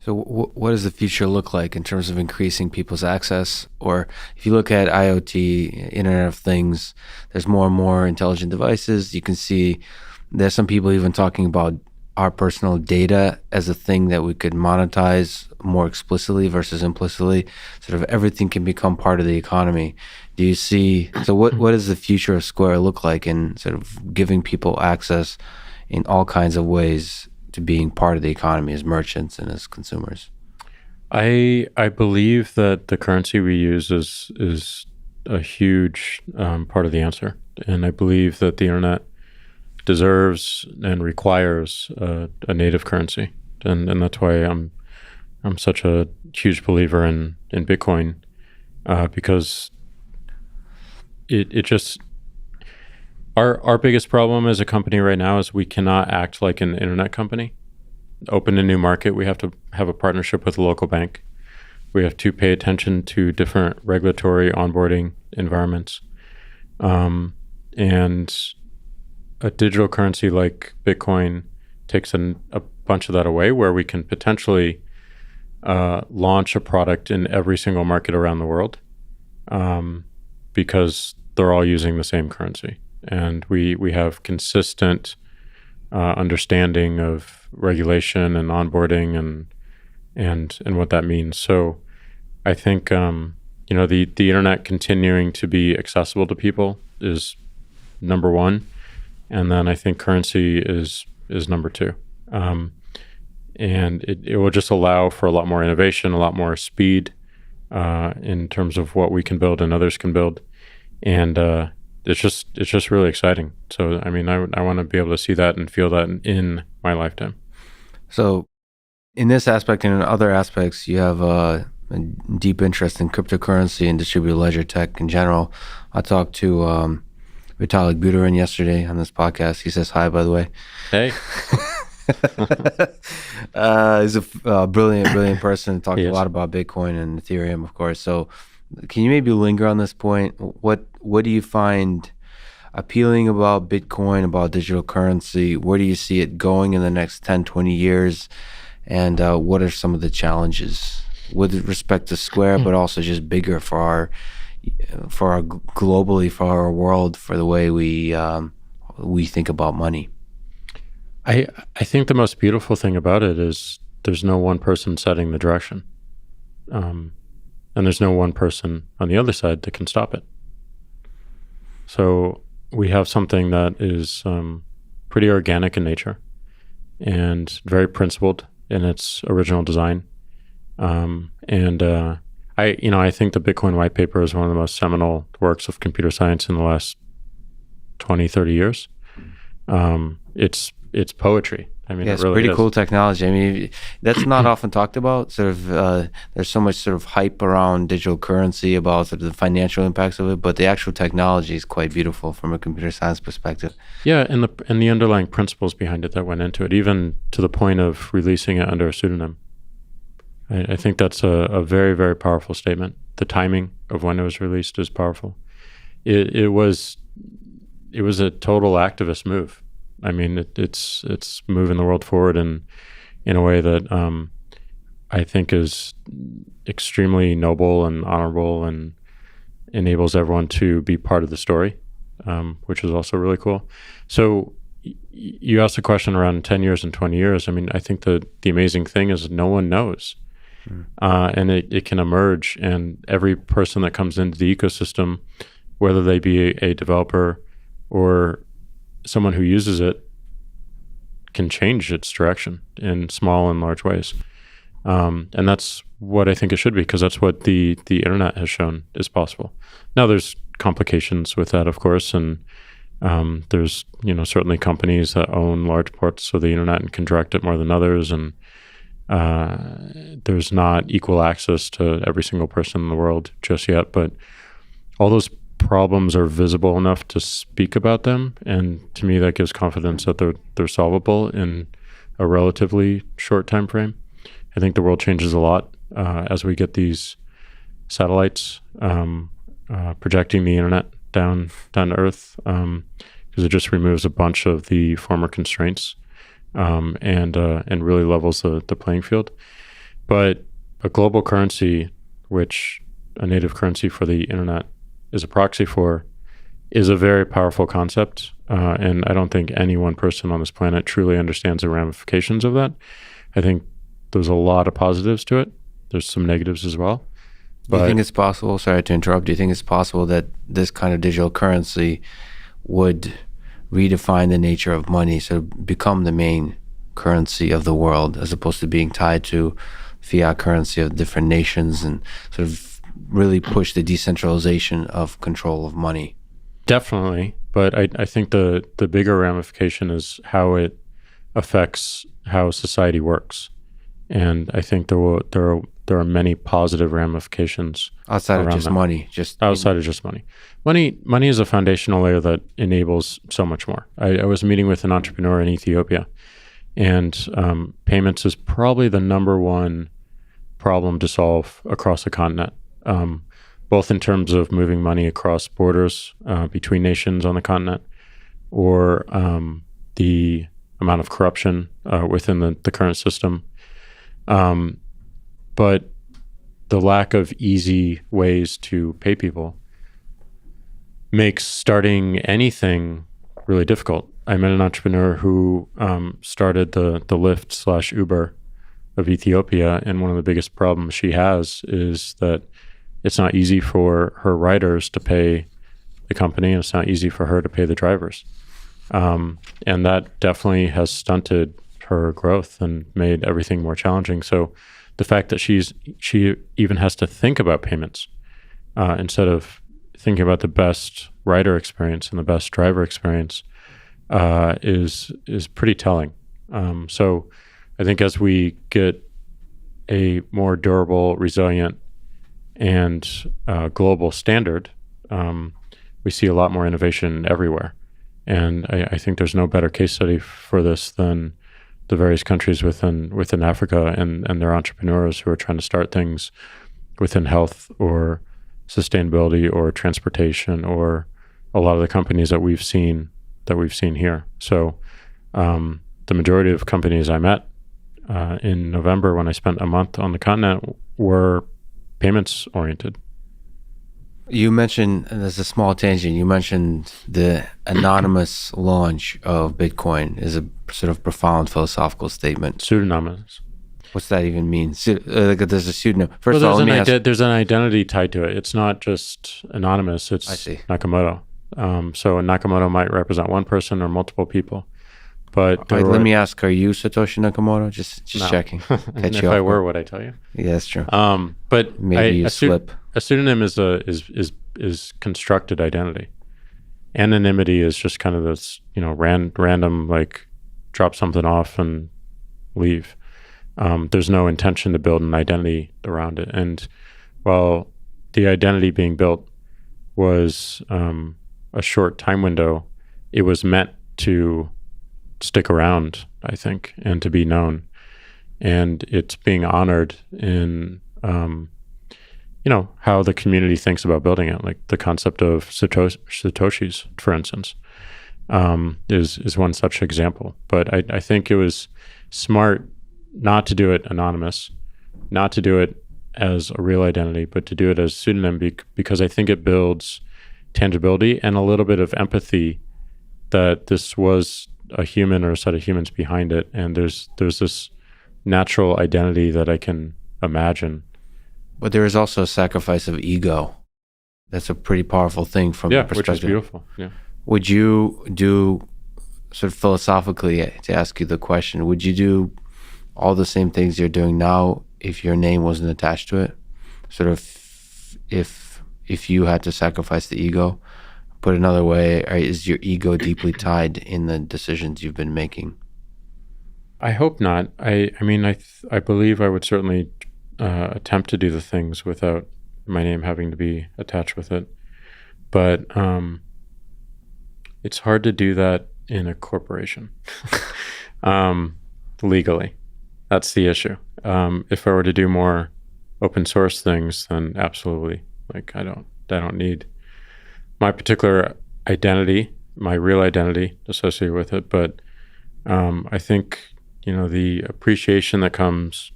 So what does the future look like in terms of increasing people's access? Or if you look at IoT, Internet of Things, there's more and more intelligent devices. You can see there's some people even talking about our personal data as a thing that we could monetize more explicitly versus implicitly. Sort of everything can become part of the economy. Do you see, so what does the future of Square look like in sort of giving people access in all kinds of ways to being part of the economy as merchants and as consumers? I believe that the currency we use is a huge part of the answer, and I believe that the internet deserves and requires a native currency, and that's why I'm such a huge believer in Bitcoin, because it just our biggest problem as a company right now is we cannot act like an internet company. Open a new market, we have to have a partnership with a local bank. We have to pay attention to different regulatory onboarding environments. And a digital currency like Bitcoin takes a bunch of that away, where we can potentially launch a product in every single market around the world, because they're all using the same currency. And we have consistent understanding of regulation and onboarding and what that means. So I think the internet continuing to be accessible to people is number one, and then I think currency is number two. And it will just allow for a lot more innovation, a lot more speed in terms of what we can build and others can build, and it's just really exciting. So I mean, I want to be able to see that and feel that in my lifetime. So in this aspect and in other aspects, you have a deep interest in cryptocurrency and distributed ledger tech in general. I talked to Vitalik Buterin yesterday on this podcast. He says hi, by the way. Hey. He's a brilliant person. Talked a lot about Bitcoin and Ethereum, of course. So can you maybe linger on this point? What do you find appealing about Bitcoin, about digital currency? Where do you see it going in the next 10, 20 years? And what are some of the challenges with respect to Square, but also just bigger for our globally, for our world, for the way we think about money? I think the most beautiful thing about it is there's no one person setting the direction. And there's no one person on the other side that can stop it. So we have something that is pretty organic in nature and very principled in its original design. I think the Bitcoin white paper is one of the most seminal works of computer science in the last 20, 30 years. It's poetry. I mean, yeah, it's it really pretty is. cool technology. I mean, that's not often talked about. Sort of, there's so much sort of hype around digital currency, about sort of the financial impacts of it, but the actual technology is quite beautiful from a computer science perspective. Yeah, and the underlying principles behind it that went into it, even to the point of releasing it under a pseudonym. I think that's a very, very powerful statement. The timing of when it was released is powerful. It was a total activist move. I mean, it's moving the world forward in a way that I think is extremely noble and honorable and enables everyone to be part of the story, which is also really cool. So you asked a question around 10 years and 20 years. I mean, I think the amazing thing is no one knows. And it can emerge, and every person that comes into the ecosystem, whether they be a developer or someone who uses it, can change its direction in small and large ways. And that's what I think it should be, because that's what the internet has shown is possible. Now there's complications with that, of course, and there's certainly companies that own large parts of the internet and can direct it more than others, and there's not equal access to every single person in the world just yet, but all those problems are visible enough to speak about them, and to me that gives confidence that they're solvable in a relatively short time frame. I think the world changes a lot as we get these satellites projecting the internet down to Earth, because it just removes a bunch of the former constraints and really levels the playing field. But a global currency, which a native currency for the internet is a proxy for, is a very powerful concept. And I don't think any one person on this planet truly understands the ramifications of that. I think there's a lot of positives to it. There's some negatives as well. Do you think it's possible, sorry to interrupt, do you think it's possible that this kind of digital currency would redefine the nature of money, so become the main currency of the world as opposed to being tied to fiat currency of different nations, and sort of really push the decentralization of control of money? Definitely, but I think the bigger ramification is how it affects how society works, and I think there are many positive ramifications Outside of just that. money, outside of just money. Money is a foundational layer that enables so much more. I was meeting with an entrepreneur in Ethiopia, and payments is probably the number one problem to solve across the continent, both in terms of moving money across borders between nations on the continent, or the amount of corruption within the current system. But the lack of easy ways to pay people makes starting anything really difficult. I met an entrepreneur who started the Lyft/Uber of Ethiopia, and one of the biggest problems she has is that it's not easy for her riders to pay the company, and it's not easy for her to pay the drivers. And that definitely has stunted her growth and made everything more challenging. So the fact that she even has to think about payments instead of thinking about the best rider experience and the best driver experience is pretty telling. So I think as we get a more durable, resilient, and global standard, we see a lot more innovation everywhere. And I think there's no better case study for this than the various countries within Africa and their entrepreneurs who are trying to start things within health or sustainability or transportation, or a lot of the companies that we've seen here. So the majority of companies I met in November, when I spent a month on the continent, were payments oriented. You mentioned, there's a small tangent, you mentioned the anonymous launch of Bitcoin is a sort of profound philosophical statement. Pseudonymous. What's that even mean? There's a pseudonym. First well, of all, there's an identity tied to it. It's not just anonymous, it's Nakamoto. So a Nakamoto might represent one person or multiple people. But let me ask, are you Satoshi Nakamoto? Just no. checking. And if I were, would I tell you? Yeah, that's true. But maybe you slip. A pseudonym is constructed identity. Anonymity is just kind of this, random, like, drop something off and leave. There's no intention to build an identity around it. And while the identity being built was a short time window, it was meant to stick around, I think, and to be known. And it's being honored in, how the community thinks about building it. Like the concept of Satoshis, for instance, is one such example. But I think it was smart not to do it anonymous, not to do it as a real identity, but to do it as pseudonym because I think it builds tangibility and a little bit of empathy that this was a human or a set of humans behind it, and there's this natural identity that I can imagine. But there is also a sacrifice of ego. That's a pretty powerful thing from the perspective. Which is beautiful. Yeah. Would you do, sort of philosophically, to ask you the question, would you do all the same things you're doing now if your name wasn't attached to it? Sort of, if you had to sacrifice the ego? Put another way, is your ego deeply tied in the decisions you've been making? I hope not. I believe I would certainly attempt to do the things without my name having to be attached with it. But it's hard to do that in a corporation legally. That's the issue. If I were to do more open source things, then absolutely. Like I don't need my particular identity, my real identity associated with it. But I think, the appreciation that comes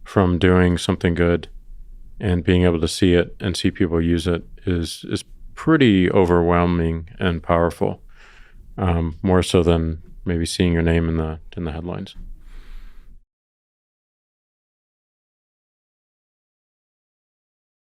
from doing something good and being able to see it and see people use it is pretty overwhelming and powerful, more so than maybe seeing your name in the headlines.